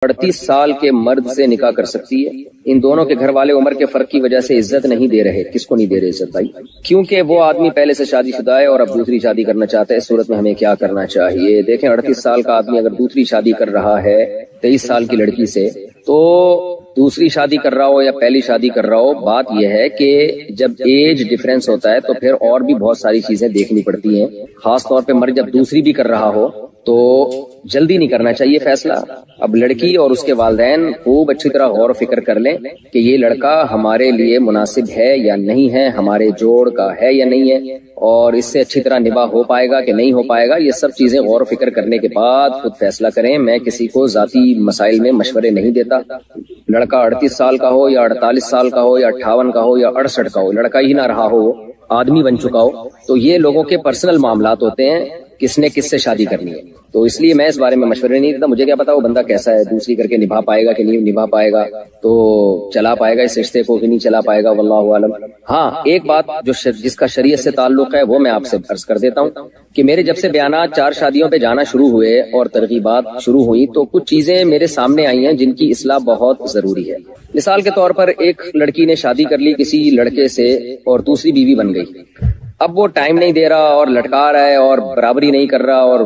38 سال کے مرد سے نکاح کر سکتی ہے. ان دونوں کے گھر والے عمر کے فرق کی وجہ سے عزت نہیں دے رہے. کس کو نہیں دے رہے عزت بھائی؟ کیونکہ وہ آدمی پہلے سے شادی شدہ ہے اور اب دوسری شادی کرنا چاہتا ہے. اس صورت میں ہمیں کیا کرنا چاہیے؟ دیکھیں 38 سال کا آدمی اگر دوسری شادی کر رہا ہے 23 سال کی لڑکی سے، تو دوسری شادی کر رہا ہو یا پہلی شادی کر رہا ہو، بات یہ ہے کہ جب ایج ڈیفرنس ہوتا ہے تو پھر اور بھی بہت ساری چیزیں دیکھنی پڑتی ہیں. خاص طور پہ مرد جب دوسری بھی کر رہا ہو تو جلدی نہیں کرنا چاہیے فیصلہ. اب لڑکی اور اس کے والدین خوب اچھی طرح غور و فکر کر لیں کہ یہ لڑکا ہمارے لیے مناسب ہے یا نہیں ہے، ہمارے جوڑ کا ہے یا نہیں ہے، اور اس سے اچھی طرح نباہ ہو پائے گا کہ نہیں ہو پائے گا. یہ سب چیزیں غور و فکر کرنے کے بعد خود فیصلہ کریں. میں کسی کو ذاتی مسائل میں مشورے نہیں دیتا. لڑکا 38 سال کا ہو یا 48 سال کا ہو یا 58 کا ہو یا 68 کا ہو، لڑکا ہی نہ رہا ہو، آدمی بن چکا ہو، تو یہ لوگوں کے پرسنل معاملات ہوتے ہیں کس نے کس سے شادی کرنی ہے. تو اس لیے میں اس بارے میں مشورے نہیں دیتا. مجھے کیا پتا وہ بندہ کیسا ہے، دوسری کر کے نبھا پائے گا کہ نہیں نبھا پائے گا، تو چلا پائے گا اس رشتے کو کہ نہیں چلا پائے گا، واللہ عالم. ہاں ایک بات جس کا شریعت سے تعلق ہے وہ میں آپ سے عرض کر دیتا ہوں کہ میرے جب سے بیانات 4 شادیوں پہ جانا شروع ہوئے اور ترغیبات شروع ہوئی تو کچھ چیزیں میرے سامنے آئی ہیں جن کی اصلاح بہت ضروری ہے. مثال کے طور پر ایک لڑکی نے شادی کر لی کسی لڑکے سے اور دوسری بیوی بن گئی. اب وہ ٹائم نہیں دے رہا اور لٹکا رہا ہے اور برابری نہیں کر رہا، اور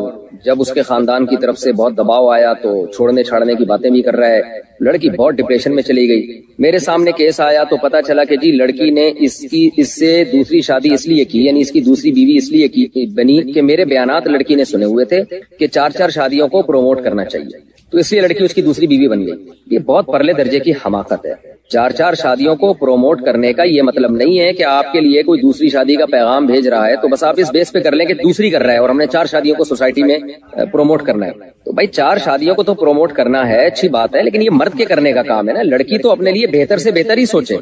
جب اس کے خاندان کی طرف سے بہت دباؤ آیا تو چھوڑنے چھاڑنے کی باتیں بھی کر رہا ہے. لڑکی بہت ڈپریشن میں چلی گئی. میرے سامنے کیس آیا تو پتا چلا کہ جی لڑکی نے اس سے دوسری شادی اس لیے کی، یعنی اس کی دوسری بیوی اس لیے کی بنی کہ میرے بیانات لڑکی نے سنے ہوئے تھے کہ 4 شادیوں کو پروموٹ کرنا چاہیے، تو اس لیے لڑکی اس کی دوسری بیوی بن گئی. یہ بہت پرلے درجے کی حماقت ہے. 4 شادیوں کو پروموٹ کرنے کا یہ مطلب نہیں ہے کہ آپ کے لیے کوئی دوسری شادی کا پیغام بھیج رہا ہے تو بس آپ اس بیس پہ کر لیں کہ دوسری کر رہا ہے اور ہم نے 4 شادیوں کو سوسائٹی میں پروموٹ کرنا ہے. تو بھائی 4 شادیوں کو تو پروموٹ کرنا ہے، اچھی بات ہے، لیکن یہ مرد کے کرنے کا کام ہے نا. لڑکی تو اپنے لیے بہتر سے بہتر ہی سوچے.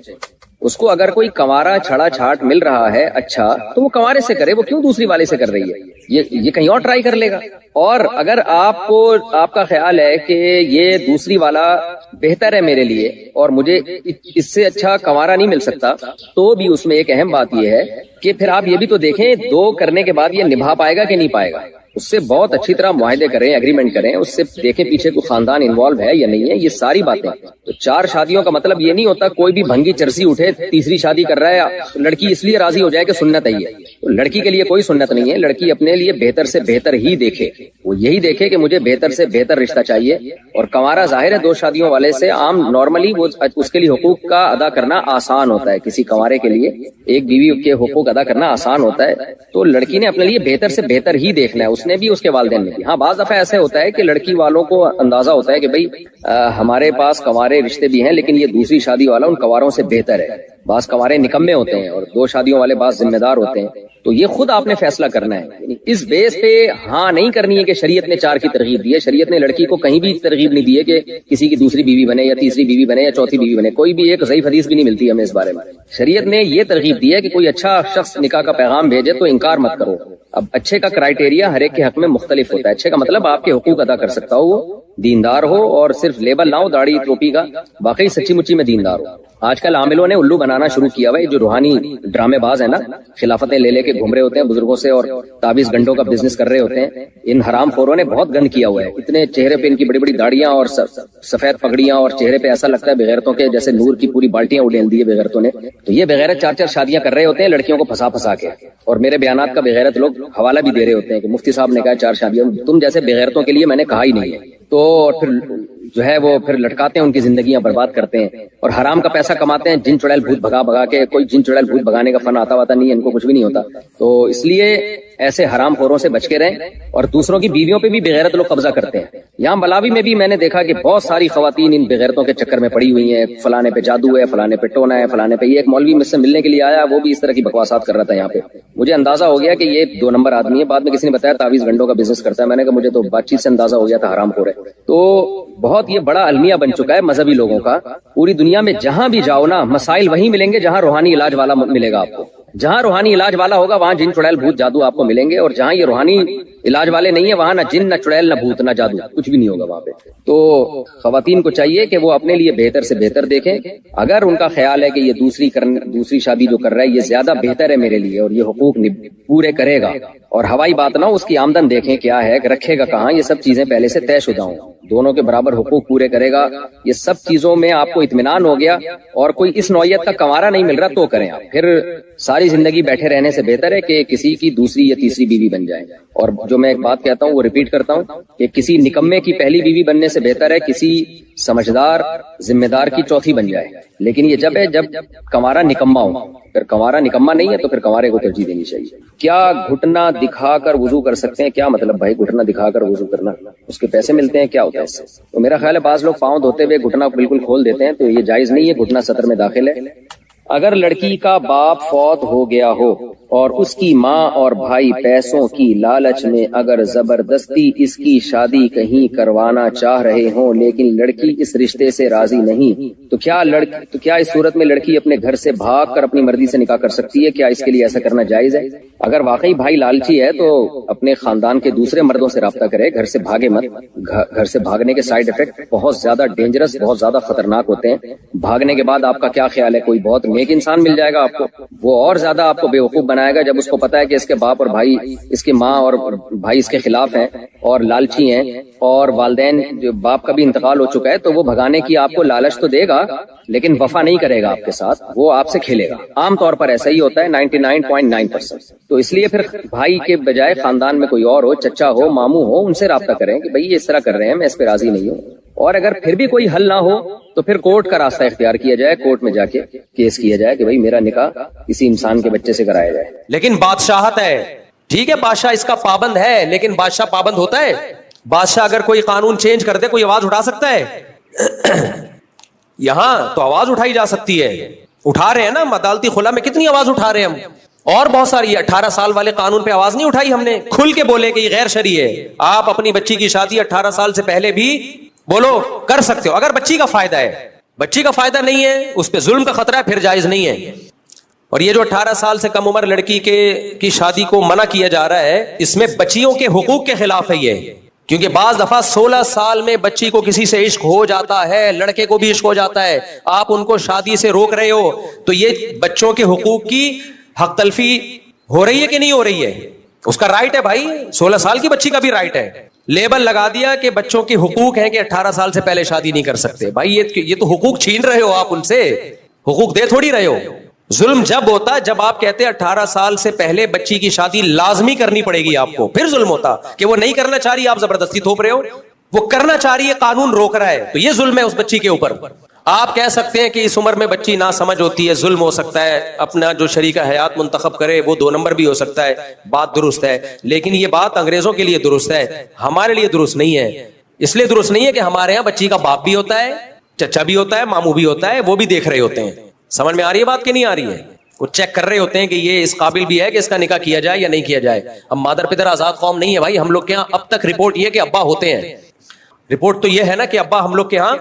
اس کو اگر کوئی کنوارا چھڑا چھاٹ مل رہا ہے اچھا تو وہ کنوارے سے کرے، وہ کیوں دوسری والے سے کر رہی ہے؟ یہ کہیں اور ٹرائی کر لے گا. اور اگر آپ کا خیال ہے کہ یہ دوسری والا بہتر ہے میرے لیے اور مجھے اس سے اچھا کنوارا نہیں مل سکتا، تو بھی اس میں ایک اہم بات یہ ہے کہ پھر آپ یہ بھی تو دیکھیں 2 کرنے کے بعد یہ نبھا پائے گا کہ نہیں پائے گا. اس سے بہت اچھی طرح معاہدے کریں، ایگریمنٹ کریں، اس سے دیکھیں پیچھے کوئی خاندان انوالو ہے یا نہیں ہے. یہ ساری باتیں. تو 4 شادیوں کا مطلب یہ نہیں ہوتا کوئی بھی بھنگی چرسی اٹھے تیسری شادی کر رہا ہے لڑکی اس لیے راضی ہو جائے کہ سنت ہے. تو لڑکی کے لیے کوئی سنت نہیں ہے. لڑکی اپنے لیے بہتر سے بہتر ہی دیکھے. وہ یہی دیکھے کہ مجھے بہتر سے بہتر رشتہ چاہیے. اور کنوارا ظاہر ہے 2 شادیوں والے سے عام نارملی وہ اس کے لیے حقوق کا ادا کرنا آسان ہوتا ہے. کسی کنوارے کے لیے ایک بیوی کے حقوق ادا کرنا آسان ہوتا ہے. تو لڑکی نے اپنے لیے بہتر سے بہتر ہی دیکھنا ہے، اس نے بھی اس کے والدین نے بھی. ہاں بعض دفعہ ایسے ہوتا ہے کہ لڑکی والوں کو اندازہ ہوتا ہے کہ بھئی ہمارے پاس کنوارے رشتے بھی ہیں لیکن یہ دوسری شادی والا ان کنواروں سے بہتر ہے. بعض کنوارے نکمے ہوتے ہیں اور 2 شادیوں والے بعض ذمہ دار ہوتے ہیں. تو یہ خود آپ نے فیصلہ کرنا ہے. اس بیس پہ ہاں نہیں کرنی ہے کہ شریعت نے 4 کی ترغیب دی ہے. شریعت نے لڑکی کو کہیں بھی ترغیب نہیں دی ہے کہ کسی کی دوسری بیوی بنے یا تیسری بیوی بنے یا چوتھی بیوی بنے. کوئی بھی ایک ضعیف حدیث بھی نہیں ملتی ہمیں اس بارے میں. شریعت نے یہ ترغیب دی ہے کہ کوئی اچھا شخص نکاح کا پیغام بھیجے تو انکار مت کرو. اب اچھے کا کرائیٹیریا ہر ایک کے حق میں مختلف ہوتا ہے. اچھے کا مطلب آپ کے حقوق ادا کر سکتا ہو، وہ دیندار ہو اور صرف لیبل نہ ہو داڑھی ٹوپی کا، باقی سچی مچی میں دیندار ہو. آج کل عاملوں نے الو بنانا شروع کیا ہوا ہے. جو روحانی ڈرامے باز ہیں نا، خلافتیں لے کے گھوم رہے ہوتے ہیں بزرگوں سے اور تعویذ گنڈوں کا بزنس کر رہے ہوتے ہیں. ان حرام خوروں نے بہت گند کیا ہوا ہے. اتنے چہرے پہ ان کی بڑی بڑی داڑیاں اور سفید پگڑیاں اور چہرے پہ ایسا لگتا ہے بغیرتوں کے جیسے نور کی پوری بالٹیاں اڈیل دی ہے بغیرتوں نے. تو یہ بغیرت 4 شادیاں کر رہے ہوتے ہیں لڑکیوں کو پھنسا کے. اور میرے بیانات کا بغیرت لوگ حوالہ بھی دے رہے ہوتے ہیں کہ مفتی صاحب نے کہا 4 شادیاں. تم جیسے بغیرتوں کے لیے میں نے کہا ہی نہیں ہے. تو پھر جو ہے وہ پھر لٹکاتے ہیں، ان کی زندگیاں برباد کرتے ہیں اور حرام کا پیسہ کماتے ہیں. جن چڑیل بھوت بھگا کے، کوئی جن چڑیل بھوت بھگانے کا فن آتا نہیں ہے ان کو، کچھ بھی نہیں ہوتا. تو اس لیے ایسے حرام خوروں سے بچ کے رہیں. اور دوسروں کی بیویوں پہ بھی بغیرت لوگ قبضہ کرتے ہیں. یہاں ملاوی میں بھی میں نے دیکھا کہ بہت ساری خواتین ان بغیرتوں کے چکر میں پڑی ہوئی ہیں. فلانے پہ جادو ہے، فلانے پہ ٹونا ہے، فلانے پہ. یہ ایک مولوی مجھ سے ملنے کے لیے آیا، وہ بھی اس طرح کی بکواسات کر رہا تھا. یہاں پہ مجھے اندازہ ہو گیا کہ یہ 2 نمبر آدمی ہے. بعد میں کسی نے بتایا تعویذ گنڈوں کا بزنس کرتا ہے. میں نے کہا مجھے تو بات چیت سے اندازہ ہو گیا تھا حرام خور ہے. تو بہت یہ بڑا المیہ بن چکا ہے مذہبی لوگوں کا. پوری دنیا میں جہاں بھی جاؤ نا، مسائل وہیں ملیں گے جہاں روحانی علاج والا ملے گا آپ کو. جہاں روحانی علاج والا ہوگا وہاں جن چڑیل بھوت جادو آپ کو ملیں گے. اور جہاں یہ روحانی علاج والے نہیں ہے وہاں نہ جن نہ چڑیل نہ بھوت نہ جادو، کچھ بھی نہیں ہوگا وہاں پہ. تو خواتین کو چاہیے کہ وہ اپنے لیے بہتر سے بہتر دیکھیں. اگر ان کا خیال ہے کہ یہ دوسری شادی جو کر رہا ہے یہ زیادہ بہتر ہے میرے لیے اور یہ حقوق پورے کرے گا، اور ہوائی بات نہ ہو، اس کی آمدن دیکھیں کیا ہے، رکھے گا کہاں، یہ سب چیزیں پہلے سے طے شدہ ہوں. دونوں کے برابر حقوق پورے کرے گا، یہ سب چیزوں میں آپ کو اطمینان ہو گیا اور کوئی اس نوعیت کا کنوارا نہیں مل رہا تو کریں آپ. پھر ساری زندگی بیٹھے رہنے سے بہتر ہے کہ کسی کی دوسری یا تیسری بیوی بن جائے. اور جو میں ایک بات کہتا ہوں وہ ریپیٹ کرتا ہوں کہ کسی نکمے کی پہلی بیوی بننے سے بہتر ہے کسی سمجھدار ذمہ دار کی چوتھی بن جائے. لیکن یہ جب ہے جب کنوارا نکما ہو. اگر کنوارا نکما نہیں ہے تو پھر کنوارے کو ترجیح دینی چاہیے. کیا گھٹنا دکھا کر وضو کر سکتے ہیں؟ کیا مطلب بھائی گھٹنا دکھا کر وضو کرنا؟ اس کے پیسے ملتے ہیں؟ کیا ہوتا ہے اس سے؟ تو میرا خیال ہے بعض لوگ پاؤں دھوتے ہوئے گھٹنا بالکل کھول دیتے ہیں، تو یہ جائز نہیں ہے، گھٹنا سطر میں داخل ہے. اگر لڑکی کا باپ فوت ہو گیا ہو اور اس کی ماں اور بھائی پیسوں کی لالچ میں اگر زبردستی اس کی شادی کہیں کروانا چاہ رہے ہوں لیکن لڑکی اس رشتے سے راضی نہیں، تو کیا اس صورت میں لڑکی اپنے گھر سے بھاگ کر اپنی مرضی سے نکاح کر سکتی ہے؟ کیا اس کے لیے ایسا کرنا جائز ہے؟ اگر واقعی بھائی لالچی ہے تو اپنے خاندان کے دوسرے مردوں سے رابطہ کرے، گھر سے بھاگے مت. گھر سے بھاگنے کے سائیڈ افیکٹ بہت زیادہ ڈینجرس، بہت زیادہ خطرناک ہوتے ہیں. بھاگنے کے بعد آپ کا کیا خیال ہے؟ کوئی بہت نیک انسان مل جائے گا آپ کو، وہ اور زیادہ آپ کو بیوقوف بنائے گا جب اس کو پتا ہے کہ اس کے باپ اور بھائی، اس کی ماں اور بھائی اس کے خلاف ہیں اور لالچی ہیں، اور والدین جو باپ کا بھی انتقال ہو چکا ہے، تو وہ بھگانے کی آپ کو لالچ تو دے گا لیکن وفا نہیں کرے گا آپ کے ساتھ، وہ آپ سے کھیلے گا. عام طور پر ایسا ہی ہوتا ہے 99.9%. تو اس لیے پھر بھائی کے بجائے خاندان میں کوئی اور ہو، چچا ہو، ماموں ہو، ان سے رابطہ کریں کہ بھائی یہ اس طرح کر رہے ہیں، میں اس پہ راضی نہیں ہوں. اور اگر پھر بھی کوئی حل نہ ہو تو پھر کورٹ کا راستہ اختیار کیا جائے، کورٹ میں جا کے کیس کیا جائے کہ بھائی میرا نکاح کسی انسان کے بچے سے کرایا جائے. لیکن بادشاہت ہے، ٹھیک ہے بادشاہ اس کا پابند ہے، لیکن بادشاہ پابند ہوتا ہے؟ بادشاہ اگر کوئی قانون چینج کر دے کوئی آواز اٹھا سکتا ہے؟ یہاں تو آواز اٹھائی جا سکتی ہے، اٹھا رہے ہیں نا. عدالتی خلا میں کتنی آواز اٹھا رہے ہیں ہم، اور بہت ساری. 18 سال والے قانون پہ آواز نہیں اٹھائی ہم نے، کھل کے بولے کہ یہ غیر شرعی ہے. آپ اپنی بچی کی شادی 18 سال سے پہلے بھی بولو کر سکتے ہو اگر بچی کا فائدہ ہے. بچی کا فائدہ نہیں ہے، اس پہ ظلم کا خطرہ ہے، پھر جائز نہیں ہے. اور یہ جو 18 سال سے کم عمر لڑکی کی شادی کو منع کیا جا رہا ہے، اس میں بچیوں کے حقوق کے خلاف ہے یہ. کیونکہ بعض دفعہ 16 سال میں بچی کو کسی سے عشق ہو جاتا ہے، لڑکے کو بھی عشق ہو جاتا ہے، آپ ان کو شادی سے روک رہے ہو، تو یہ بچوں کے حقوق کی حق تلفی ہو رہی ہے کہ نہیں ہو رہی ہے؟ اس کا رائٹ ہے بھائی، 16 سال کی بچی کا بھی رائٹ ہے. لیبل لگا دیا کہ بچوں کے حقوق ہیں کہ 18 سال سے پہلے شادی نہیں کر سکتے. بھائی یہ تو حقوق چھین رہے ہو آپ ان سے، حقوق دے تھوڑی رہے ہو. ظلم جب ہوتا جب آپ کہتے 18 سال سے پہلے بچی کی شادی لازمی کرنی پڑے گی آپ کو، پھر ظلم ہوتا. کہ وہ نہیں کرنا چاہ رہی آپ زبردستی تھوپ رہے ہو، وہ کرنا چاہ رہی ہے قانون روک رہا ہے، تو یہ ظلم ہے اس بچی کے اوپر. آپ کہہ سکتے ہیں کہ اس عمر میں بچی نہ سمجھ ہوتی ہے، ظلم ہو سکتا ہے، اپنا جو شریک حیات منتخب کرے وہ 2 نمبر بھی ہو سکتا ہے، بات درست ہے. لیکن یہ بات انگریزوں کے لیے درست ہے، ہمارے لیے درست نہیں ہے. اس لیے درست نہیں ہے کہ ہمارے یہاں بچی کا باپ بھی ہوتا ہے، چچا بھی ہوتا ہے، ماموں بھی ہوتا ہے، وہ بھی دیکھ رہے ہوتے ہیں. سمجھ میں آ رہی ہے بات کہ نہیں آ رہی ہے؟ وہ چیک کر رہے ہوتے ہیں کہ یہ اس قابل بھی ہے کہ اس کا نکاح کیا جائے یا نہیں کیا جائے. اب مادر پدر آزاد قوم نہیں ہے بھائی، ہم لوگ کے یہاں اب تک رپورٹ یہ کہ ابا ہوتے ہیں. رپورٹ تو یہ ہے نا کہ ابا ہم لوگ کے یہاں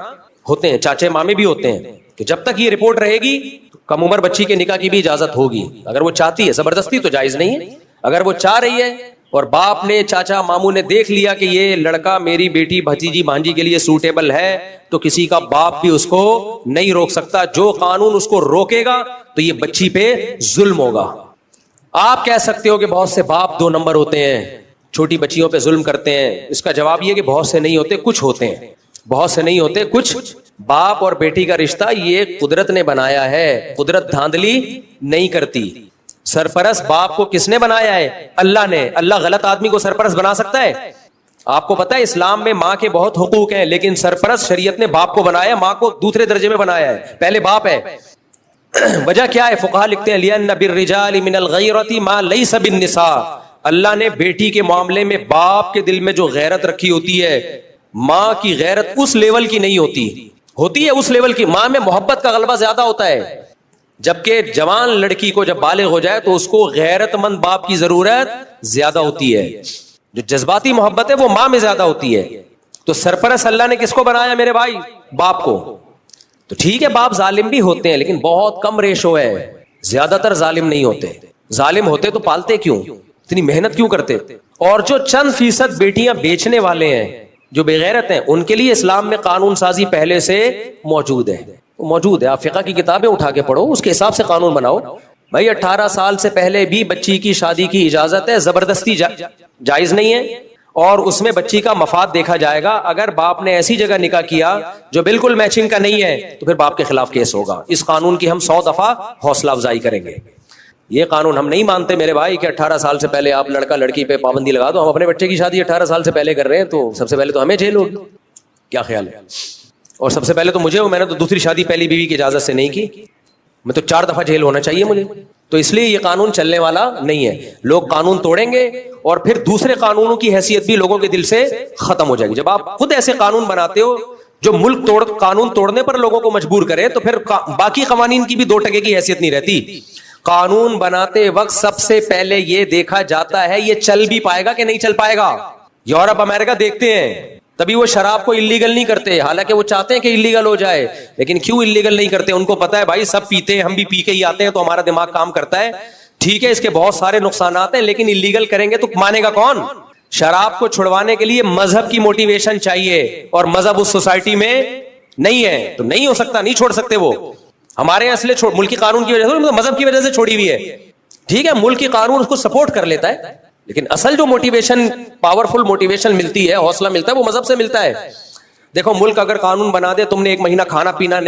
ہوتے ہیں، چاچے مامے بھی ہوتے ہیں. کہ جب تک یہ رپورٹ رہے گی کم عمر بچی کے نکاح کی بھی اجازت ہوگی اگر وہ چاہتی ہے. زبردستی تو جائز نہیں ہے. اگر وہ چاہ رہی ہے اور باپ نے، چاچا ماموں نے دیکھ لیا کہ یہ لڑکا میری بیٹی بھتیجی بھانجی کے لیے سوٹیبل ہے، تو کسی کا باپ بھی اس کو نہیں روک سکتا. جو قانون اس کو روکے گا تو یہ بچی پہ ظلم ہوگا. آپ کہہ سکتے ہو کہ بہت سے باپ 2 نمبر ہوتے ہیں، چھوٹی بچیوں پہ ظلم کرتے ہیں. اس کا جواب یہ کہ بہت سے نہیں ہوتے، کچھ ہوتے ہیں. بہت سے نہیں ہوتے، کچھ. باپ اور بیٹی کا رشتہ یہ قدرت نے بنایا ہے، قدرت دھاندلی نہیں کرتی. سرپرست باپ کو کس نے بنایا ہے؟ اللہ نے. اللہ غلط آدمی کو سرپرست بنا سکتا ہے؟ آپ کو پتا ہے اسلام میں ماں کے بہت حقوق ہیں، لیکن سرپرست شریعت نے باپ کو بنایا، ماں کو دوسرے درجے میں بنایا ہے، پہلے باپ ہے. وجہ کیا ہے؟ فقہا لکھتے ہیں لِأَنَّ بِالرِّجَالِ مِنَ الْغَيْرَةِ مَا لَيْسَ بِالنِّسَاءِ. اللہ نے بیٹی کے معاملے میں باپ کے دل میں جو غیرت رکھی ہوتی ہے، ماں کی غیرت اس لیول کی نہیں ہوتی ہے اس لیول کی. ماں میں محبت کا غلبہ زیادہ ہوتا ہے، جبکہ جوان لڑکی کو جب بالغ ہو جائے تو اس کو غیرت مند باپ کی ضرورت زیادہ ہوتی ہے. جو جذباتی محبت ہے وہ ماں میں زیادہ ہوتی ہے. تو سرپرست اللہ نے کس کو بنایا میرے بھائی؟ باپ کو. تو ٹھیک ہے باپ ظالم بھی ہوتے ہیں لیکن بہت کم ریشو ہے، زیادہ تر ظالم نہیں ہوتے. ظالم ہوتے تو پالتے کیوں، اتنی محنت کیوں کرتے؟ اور جو چند فیصد بیٹیاں بیچنے والے ہیں، جو بغیرت ہیں، ان کے لیے اسلام میں قانون سازی پہلے سے موجود ہے. آپ فقہ کی کتابیں اٹھا کے پڑھو، اس کے حساب سے قانون بناؤ. بھائی 18 سال سے پہلے بھی بچی کی شادی کی اجازت ہے، زبردستی جائز نہیں ہے. اور اس میں بچی کا مفاد دیکھا جائے گا. اگر باپ نے ایسی جگہ نکاح کیا جو بالکل میچنگ کا نہیں ہے تو پھر باپ کے خلاف کیس ہوگا. اس قانون کی ہم 100 دفعہ حوصلہ افزائی کریں گے. یہ قانون ہم نہیں مانتے میرے بھائی کہ 18 سال سے پہلے آپ لڑکا لڑکی پہ پابندی لگا دو. ہم اپنے بچے کی شادی 18 سال سے پہلے کر رہے ہیں تو سب سے پہلے تو ہمیں جیل ہوگی. کیا خیال ہے؟ اور سب سے پہلے تو مجھے میں نے تو دوسری شادی پہلی بیوی کی اجازت سے نہیں کی, میں تو 4 دفعہ جیل ہونا چاہیے مجھے. تو اس لیے یہ قانون چلنے والا نہیں ہے. لوگ قانون توڑیں گے اور پھر دوسرے قانونوں کی حیثیت بھی لوگوں کے دل سے ختم ہو جائے گی. جب آپ خود ایسے قانون بناتے ہو جو ملک قانون توڑنے پر لوگوں کو مجبور کرے تو پھر باقی قوانین کی بھی 2 ٹکے کی حیثیت نہیں رہتی. قانون بناتے وقت سب سے پہلے یہ دیکھا جاتا ہے یہ چل بھی پائے گا کہ نہیں چل پائے گا. یورپ امریکہ دیکھتے ہیں تبھی وہ شراب کو اللیگل نہیں کرتے, حالانکہ وہ چاہتے ہیں کہ اللیگل ہو جائے, لیکن کیوں اللیگل نہیں کرتے؟ ان کو پتا ہے بھائی سب پیتے ہیں, ہم بھی پی کے ہی آتے ہیں تو ہمارا دماغ کام کرتا ہے. ٹھیک ہے اس کے بہت سارے نقصانات ہیں لیکن اللیگل کریں گے تو مانے گا کون؟ شراب کو چھڑوانے کے لیے مذہب کی موٹیویشن چاہیے اور مذہب اس سوسائٹی میں نہیں ہے تو نہیں ہو سکتا, نہیں چھوڑ سکتے. وہ ہمارے یہاں اس لیے ملکی قانون کی وجہ سے, مذہب کی وجہ سے چھوڑی ہوئی ہے. ٹھیک ہے ملکی قانون اس کو سپورٹ کر لیتا ہے لیکن اصل جو موٹیویشن, پاورفل موٹیویشن ملتی ہے, حوصلہ ملتا ہے, وہ مذہب سے ملتا ہے. دیکھو ملک اگر قانون بنا دے تم نے 1 مہینہ کھانا پینا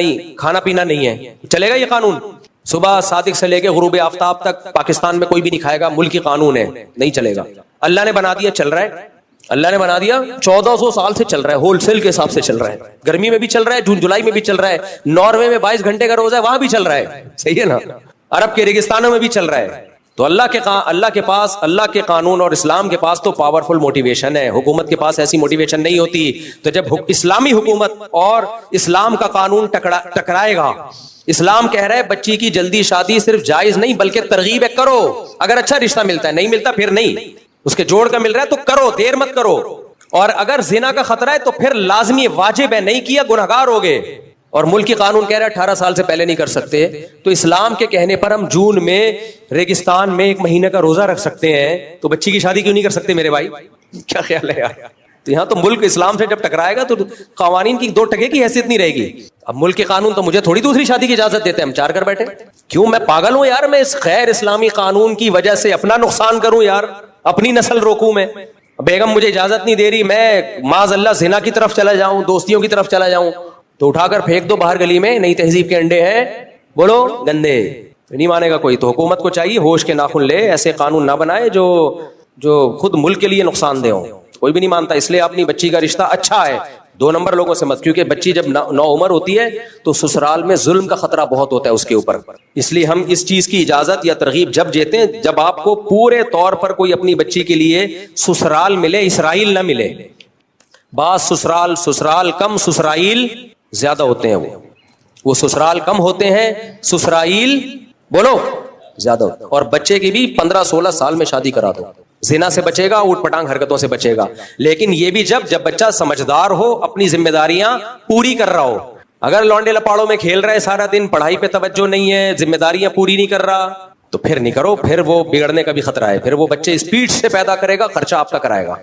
نہیں ہے, چلے گا یہ قانون؟ صبح صادق سے لے کے غروب آفتاب تک پاکستان میں کوئی بھی نہیں کھائے گا, ملکی قانون ہے, نہیں چلے گا. اللہ نے بنا دیا, چل رہا ہے. اللہ نے بنا دیا 1400 سال سے چل رہا ہے, ہول سیل کے حساب سے چل رہا ہے. گرمی میں بھی چل رہا ہے, جون جولائی میں بھی چل رہا ہے. ناروے میں 22 گھنٹے کا روزہ ہے, وہاں بھی چل رہا ہے. صحیح ہے نا؟ عرب کے ریگستانوں میں بھی چل رہا ہے. تو اللہ کے پاس, اللہ کے قانون اور اسلام کے پاس تو پاورفل موٹیویشن ہے. حکومت کے پاس ایسی موٹیویشن نہیں ہوتی. تو جب اسلامی حکومت اور اسلام کا قانون ٹکرائے گا, اسلام کہہ رہا ہے بچی کی جلدی شادی صرف جائز نہیں بلکہ ترغیب ہے, کرو. اگر اچھا رشتہ ملتا ہے, نہیں ملتا پھر نہیں, اس کے جوڑ کا مل رہا ہے تو کرو, دیر مت کرو. اور اگر زنا کا خطرہ ہے تو پھر لازمی واجب ہے, نہیں کیا گنہگار ہوگے. اور ملکی قانون کہہ رہا ہے 18 سال سے پہلے نہیں کر سکتے. تو اسلام کے کہنے پر ہم جون میں ریگستان میں 1 مہینے کا روزہ رکھ سکتے ہیں, تو بچی کی شادی کیوں نہیں کر سکتے میرے بھائی؟ کیا خیال ہے یار؟ تو یہاں تو ملک اسلام سے جب ٹکرائے گا تو قوانین کی 2 ٹکے کی حیثیت نہیں رہے گی. اب ملک کے قانون تو مجھے تھوڑی دوسری شادی کی اجازت دیتے ہیں, ہم 4 کر بیٹھے. کیوں میں پاگل ہوں یار؟ میں اس غیر اسلامی قانون کی وجہ سے اپنا نقصان کروں یار, اپنی نسل روکوں میں؟ بیگم مجھے اجازت نہیں دے رہی, میں معاذ اللہ زنا کی طرف چلا جاؤں, دوستیوں کی طرف چلا جاؤں, تو اٹھا کر پھینک دو باہر گلی میں. نئی تہذیب کے انڈے ہیں, بولو گندے, نہیں مانے گا کوئی. تو حکومت کو چاہیے ہوش کے ناخن لے, ایسے قانون نہ بنائے جو خود ملک کے لیے نقصان دہ ہوں. کوئی بھی نہیں مانتا. اس لیے اپنی بچی کا رشتہ اچھا ہے, 2 نمبر لوگوں سے مت, کیونکہ بچی جب نو عمر ہوتی ہے تو سسرال میں ظلم کا خطرہ بہت ہوتا ہے اس کے اوپر. اس لیے ہم اس چیز کی اجازت یا ترغیب جب دیتے ہیں جب آپ کو پورے طور پر کوئی اپنی بچی کے لیے سسرال ملے, اسرائیل نہ ملے. بعض سسرال کم, سسرائیل زیادہ ہوتے ہیں. وہ سسرال کم ہوتے ہیں, سسرائیل بولو زیادہ ہوتے ہیں. اور بچے کی بھی 15-16 سال میں شادی کرا دو, زنا سے بچے گا, اوٹ پٹانگ حرکتوں سے بچے گا. لیکن یہ بھی جب بچہ سمجھدار ہو, اپنی ذمہ داریاں پوری کر رہا ہو. اگر لونڈے لپاڑوں میں کھیل رہا ہے سارا دن, پڑھائی پہ توجہ نہیں ہے, ذمہ داریاں پوری نہیں کر رہا, تو پھر نہیں کرو. پھر وہ بگڑنے کا بھی خطرہ ہے. پھر وہ بچے اسپیڈ سے پیدا کرے گا, خرچہ آپ کا کرائے گا.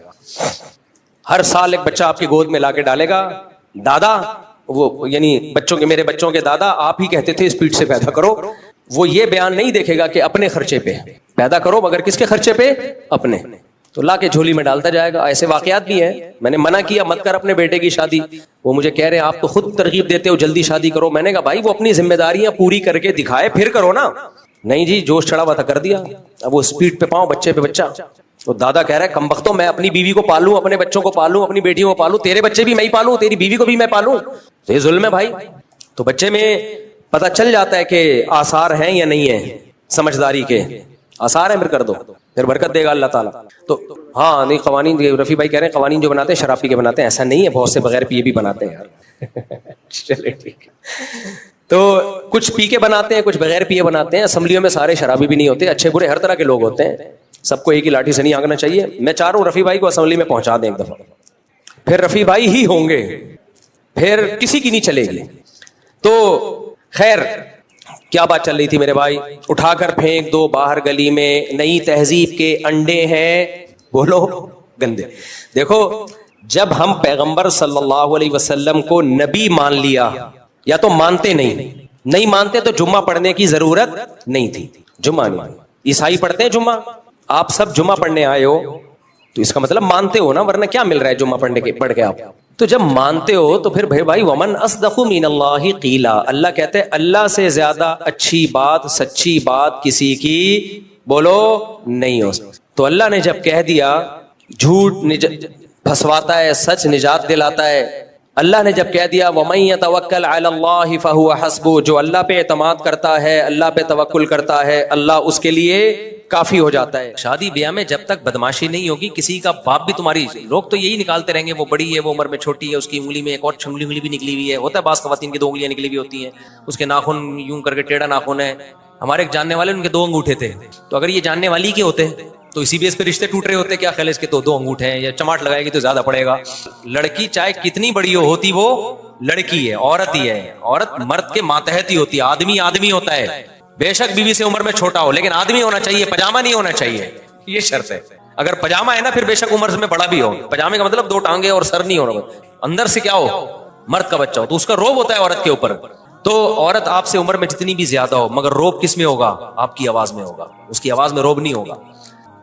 ہر سال ایک بچہ آپ کی گود میں لا کے ڈالے گا. دادا, وہ یعنی میرے بچوں کے دادا آپ ہی کہتے تھے اسپیڈ سے پیدا کرو. وہ یہ بیان نہیں دیکھے گا کہ اپنے خرچے پہ پیدا کرو, مگر کس کے خرچے پہ؟ اپنے. تو لا کے جھولی میں ڈالتا جائے گا. ایسے واقعات بھی ہیں. میں نے منع کیا مت کر اپنے بیٹے کی شادی. وہ مجھے کہہ رہے ہیں آپ تو خود ترغیب دیتے ہو جلدی شادی کرو. میں نے کہا بھائی وہ اپنی ذمہ داریاں پوری کر کے دکھائے پھر کرو نا. نہیں جی, جوش چڑھا ہوا تھا کر دیا. اب وہ اسپیڈ پہ پاؤں, بچے پہ بچہ. تو دادا کہہ رہا ہے کم بختوں, میں اپنی بیوی کو پالوں, اپنے بچوں کو پالوں, اپنی بیٹیوں کو پالوں, تیرے بچے بھی میں ہی پالوں, تیری بیوی کو بھی میں پالوں. تو یہ ظلم ہے بھائی. تو بچے میں پتہ چل جاتا ہے کہ آثار ہیں یا نہیں ہیں, سمجھداری کے آثار ہیں پھر کر دو, پھر برکت دے گا اللہ تعالیٰ. تو ہاں نہیں, قوانین رفیع بھائی کہہ رہے ہیں قوانین جو بناتے ہیں شراب پی کے بناتے ہیں. ایسا نہیں ہے, بہت سے بغیر پیے بھی بناتے ہیں یار. چلے ٹھیک ہے. تو کچھ پی کے بناتے ہیں, کچھ بغیر پیے بناتے ہیں. اسمبلیوں میں سارے شرابی بھی نہیں ہوتے, اچھے برے ہر طرح کے لوگ ہوتے ہیں. سب کو ایک ہی لاٹھی سے نہیں آگنا چاہیے. میں چاہ رہا ہوں رفیع بھائی کو اسمبلی میں پہنچا دیں ایک دفعہ, پھر رفیع بھائی ہی ہوں گے, پھر کسی کی نہیں چلے گی. تو خیر کیا بات چل رہی تھی میرے بھائی؟ اٹھا کر پھینک دو باہر گلی میں. نئی تہذیب کے انڈے ہیں, بولو گندے. دیکھو جب ہم پیغمبر صلی اللہ علیہ وسلم کو نبی مان لیا, یا تو مانتے نہیں مانتے تو جمعہ پڑھنے کی ضرورت نہیں تھی. جمعہ نہیں, عیسائی پڑھتے ہیں جمعہ, آپ سب جمعہ پڑھنے آئے ہو, تو اس کا مطلب مانتے ہو نا, ورنہ کیا مل رہا ہے جمعہ پڑھ کے آپ. تو جب مانتے ہو تو پھر بھائی ومن اصدق من اللہ قیلا, اللہ کہتے ہیں اللہ سے زیادہ اچھی بات, سچی بات کسی کی بولو نہیں ہو. تو اللہ نے جب کہہ دیا جھوٹ پھنسواتا ہے, سچ نجات دلاتا ہے. اللہ نے جب کہہ دیا وَمَن يَتَوَكَّلْ عَلَى اللَّهِ فَهُوَ حَسْبُهُ, جو اللہ پہ اعتماد کرتا ہے, اللہ پہ توکل کرتا ہے, اللہ اس کے لیے کافی ہو جاتا ہے. شادی بیاہ میں جب تک بدماشی نہیں ہوگی, کسی کا باپ بھی تمہاری, لوگ تو یہی نکالتے رہیں گے وہ بڑی ہے, وہ عمر میں چھوٹی ہے, اس کی انگلی میں ایک اور انگلی بھی نکلی ہوئی ہے. ہوتا ہے بعض خواتین کی 2 انگلیاں نکلی ہوئی ہوتی ہیں, اس کے ناخن یوں کر کے ٹیڑھا ناخن ہے. ہمارے ایک جاننے والے ان کے 2 انگوٹھے تھے, تو اگر یہ جاننے والی کے ہوتے تو اسی بیس پہ رشتے ٹوٹ رہے ہوتے. کیا خیال ہے اس کے تو 2 انگوٹھے ہیں, یا چماٹ لگائے گی تو زیادہ پڑے گا. لڑکی چاہے کتنی بڑی ہوتی وہ لڑکی ہے, عورت ہی ہے. عورت مرد کے ماتحت ہی ہوتی ہے. آدمی ہوتا ہے, بے شک بیوی سے عمر میں چھوٹا ہو, لیکن آدمی ہونا چاہیے, پجامہ نہیں ہونا چاہیے, یہ شرط ہے. اگر پجامہ ہے نا پھر بے شک عمر میں بڑا بھی ہو. پجامے کا مطلب 2 ٹانگیں اور سر نہیں ہونا, اندر سے کیا ہو, مرد کا بچہ ہو, تو اس کا روب ہوتا ہے عورت کے اوپر. تو عورت آپ سے عمر میں جتنی بھی زیادہ ہو, مگر روب کس میں ہوگا, آپ کی آواز میں ہوگا. اس کی آواز میں روب نہیں ہوگا,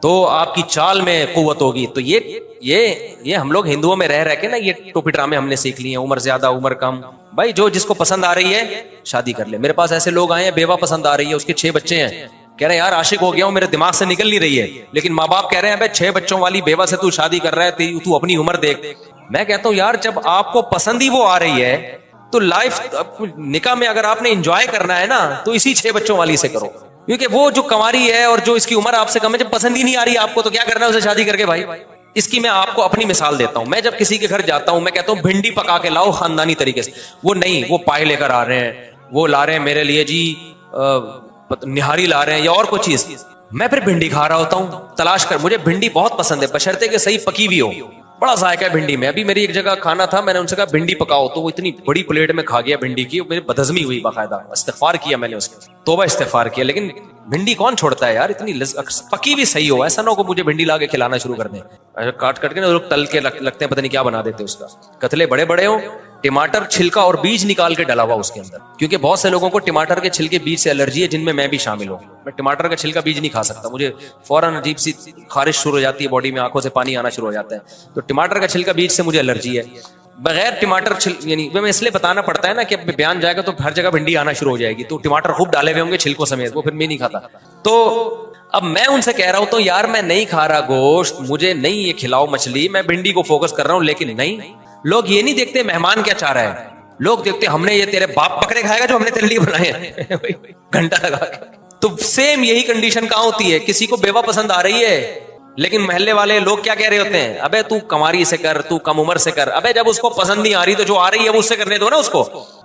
تو آپ کی چال میں قوت ہوگی. تو یہ ہم لوگ ہندوؤں میں رہ کے نا یہ ٹوپی ڈرامے ہم نے سیکھ لیے ہیں, عمر زیادہ عمر کم. بھائی جو جس کو پسند آ رہی ہے شادی کر لے. میرے پاس ایسے لوگ آئے ہیں, بیوہ پسند آ رہی ہے, اس کے 6 بچے ہیں, کہہ رہے ہیں یار عاشق ہو گیا ہوں, میرے دماغ سے نکل نہیں رہی ہے, لیکن ماں باپ کہہ رہے ہیں 6 بچوں والی بیوہ سے تو شادی کر رہا ہے, تو اپنی عمر دیکھ. میں کہتا ہوں یار جب آپ کو پسند ہی وہ آ رہی ہے تو لائف نکاح میں اگر آپ نے انجوائے کرنا ہے نا تو اسی 6 بچوں والی سے کرو. کیونکہ وہ جو کنواری ہے اور جو اس کی عمر آپ سے کم ہے, جب پسند ہی نہیں آ رہی آپ کو تو کیا کرنا ہے اسے شادی کر کے. بھائی اس کی میں آپ کو اپنی مثال دیتا ہوں. میں جب کسی کے گھر جاتا ہوں میں کہتا ہوں بھنڈی پکا کے لاؤ خاندانی طریقے سے. وہ نہیں, وہ پائے لے کر آ رہے ہیں, وہ لا رہے ہیں میرے لیے جی نہاری لا رہے ہیں یا اور کوئی چیز. میں پھر بھنڈی کھا رہا ہوتا ہوں تلاش کر. مجھے بھنڈی بہت پسند ہے, بشرطے کہ صحیح پکی بھی ہو. بڑا ذائقہ ہے بھنڈی میں. ابھی میری ایک جگہ کھانا تھا, میں نے ان سے کہا بھنڈی پکاؤ, تو وہ اتنی بڑی پلیٹ میں کھا گیا بھنڈی کی, میری بدہضمی ہوئی. باقاعدہ استغفار کیا میں نے, اس کے توبہ استغفار کیا. لیکن بھنڈی کون چھوڑتا ہے یار, اتنی پکی بھی صحیح ہو. ایسا نہ ہو کہ مجھے بھنڈی لا کے کھلانا شروع کر دیں. کاٹ کے نا لوگ تل کے لگتے ہیں, پتہ نہیں کیا بنا دیتے اس کا. کتلے بڑے بڑے ہوں, ٹماٹر چھلکا اور بیج نکال کے ڈلا ہوا اس کے اندر, کیونکہ بہت سے لوگوں کو ٹماٹر کے چھلکے بیج سے الرجی ہے, جن میں میں بھی شامل ہوں. میں ٹماٹر کا چھلکا بیج نہیں کھا سکتا, مجھے فوراً عجیب سی خارش شروع ہو جاتی ہے باڈی میں, آنکھوں سے پانی آنا شروع ہو جاتا ہے. تو ٹماٹر کا چھلکا بیج سے مجھے الرجی ہے. بغیر ٹماٹر یعنی میں اس لیے بتانا پڑتا ہے نا کہ بیان جائے گا تو ہر جگہ بھنڈی آنا شروع ہو جائے گی. تو ٹماٹر خوب ڈالے ہوئے ہوں گے چھلکوں سمیت, وہ پھر میں نہیں کھاتا. تو اب میں ان سے کہہ رہا ہوں تو یار میں نہیں کھا رہا گوشت, مجھے نہیں یہ کھلاؤ مچھلی, میں بھنڈی کو فوکس کر رہا ہوں. لیکن نہیں, لوگ یہ نہیں دیکھتے مہمان کیا چاہ رہا ہے, لوگ دیکھتے ہم نے یہ تیرے باپ بکرے کھائے گا جو ہم نے تیرے لیے بنائے ہیں گھنٹہ لگا کے. تو سیم یہی کنڈیشن کہاں ہوتی ہے, کسی کو بیوہ پسند آ رہی ہے, لیکن محلے والے لوگ کیا کہہ رہے ہوتے ہیں, ابے تو کنواری سے کر, تو کم عمر سے کر. ابے جب اس کو پسند نہیں آ رہی تو جو آ رہی ہے وہ اس سے کرنے دو نا اس کو.